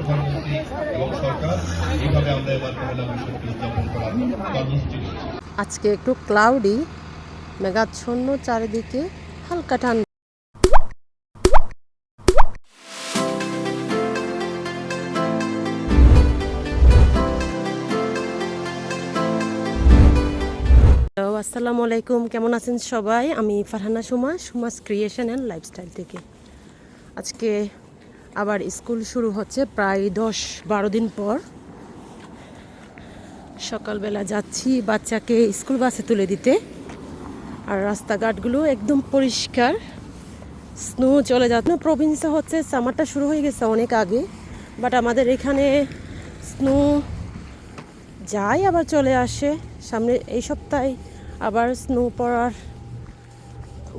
প্রধানমন্ত্রী এবং সরকার এইভাবে আমরা এবার পহেলা বৈশাখকে উদযাপন করার কর্মসূচি নিচ্ছি। আজকে একটু ক্লাউডি, মেঘাচ্ছন্ন, চারিদিকে হালকা ঠান্ডা। আসসালামু আলাইকুম, কেমন আছেন সবাই? আমি Farhana Suma, Suma's creation and lifestyle থেকে। আজকে আবার স্কুল শুরু হচ্ছে প্রায় 10-12 দিন পর। সকালবেলা যাচ্ছি বাচ্চাকে স্কুল বাসে তুলে দিতে, আর রাস্তাঘাটগুলো একদম পরিষ্কার। স্নো চলে যাচ্ছে। প্রভিন্সে হচ্ছে সামারটা শুরু হয়ে গেছে অনেক আগে, বাট আমাদের এখানে স্নো যায় আবার চলে আসে। সামনে এই সপ্তাহে আবার স্নো পড়ার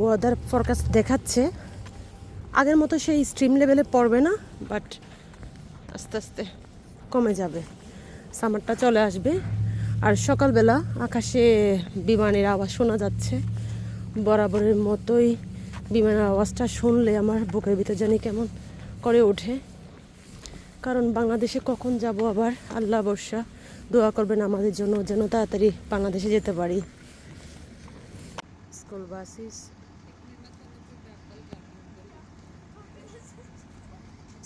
ওয়েদার ফরকাস্ট দেখাচ্ছে। আগের মতো সেই স্ট্রিম লেভেলে পড়বে না, বাট আস্তে আস্তে কমে যাবে। সামারটা চলে আসবে। আর সকালবেলা আকাশে বিমানের আওয়াজ শোনা যাচ্ছে। বরাবরের মতোই বিমানের আওয়াজটা শুনলে আমার বুকের ভিতর জানি কেমন করে ওঠে। কারণ বাংলাদেশে কখন যাব আবার, আল্লাহ ভরসা। দোয়া করবেন আমাদের জন্য যেন তাড়াতাড়ি বাংলাদেশে যেতে পারি। স্কুল বাসিস,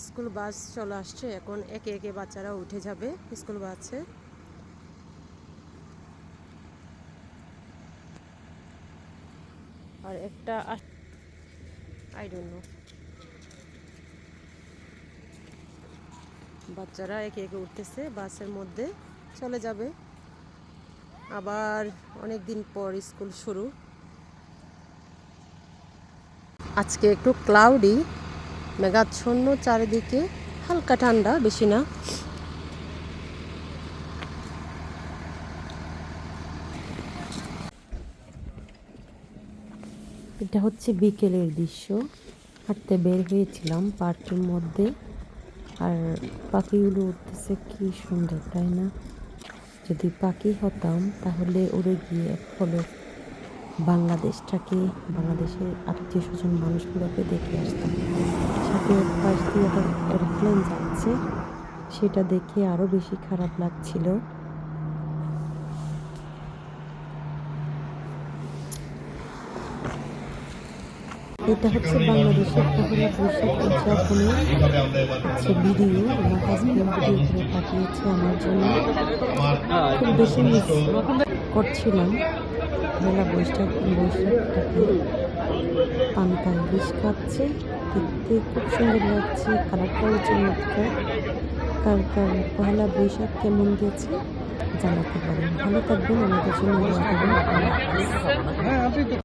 স্কুল বাস চলে আসছে। এখন একে একে বাচ্চারা উঠে যাবে স্কুল বাসে। আর একটা আই ডোন্ট নো, বাচ্চারা একে একে উঠতেছে, বাসের মধ্যে চলে যাবে। আবার অনেক দিন পর স্কুল শুরু। আজকে একটু ক্লাউডি, মেঘাচ্ছন্ন, চারিদিকে হালকা ঠান্ডা, বেশি না। এটা হচ্ছে বিকেলের দৃশ্য। হাঁটতে বের হয়েছিলাম পার্কের মধ্যে, আর পাখিগুলো উঠতেছে, কি সুন্দর তাই না? যদি পাখি হতাম তাহলে উড়ে গিয়ে হলো বাংলাদেশটাকে, বাংলাদেশের আত্মীয় স্বজন মানুষগুলোকে দেখে আসতাম। সাথে পাশ দিয়ে একটা এরোপ্লেন যাচ্ছে, সেটা দেখে আরো বেশি খারাপ লাগছিল। এটা হচ্ছে বাংলাদেশের পহেলা বৈশাখ উদযাপনের হচ্ছে ভিডিও। আমার হাজবেন্ড ভিডিও করে পাঠিয়েছে আমার জন্য। খুব বেশি মিস করছিলাম পহেলা বৈশাখটাকে। পান্তা ইলিশ খাচ্ছে, দেখতে খুব সুন্দর লাগছে, কালারটাও চমৎকার। কার কার পহেলা বৈশাখ কেমন গেছে জানাতে পারেন। ভালো থাকবেন, আমাদের জন্য দোয়া করবেন।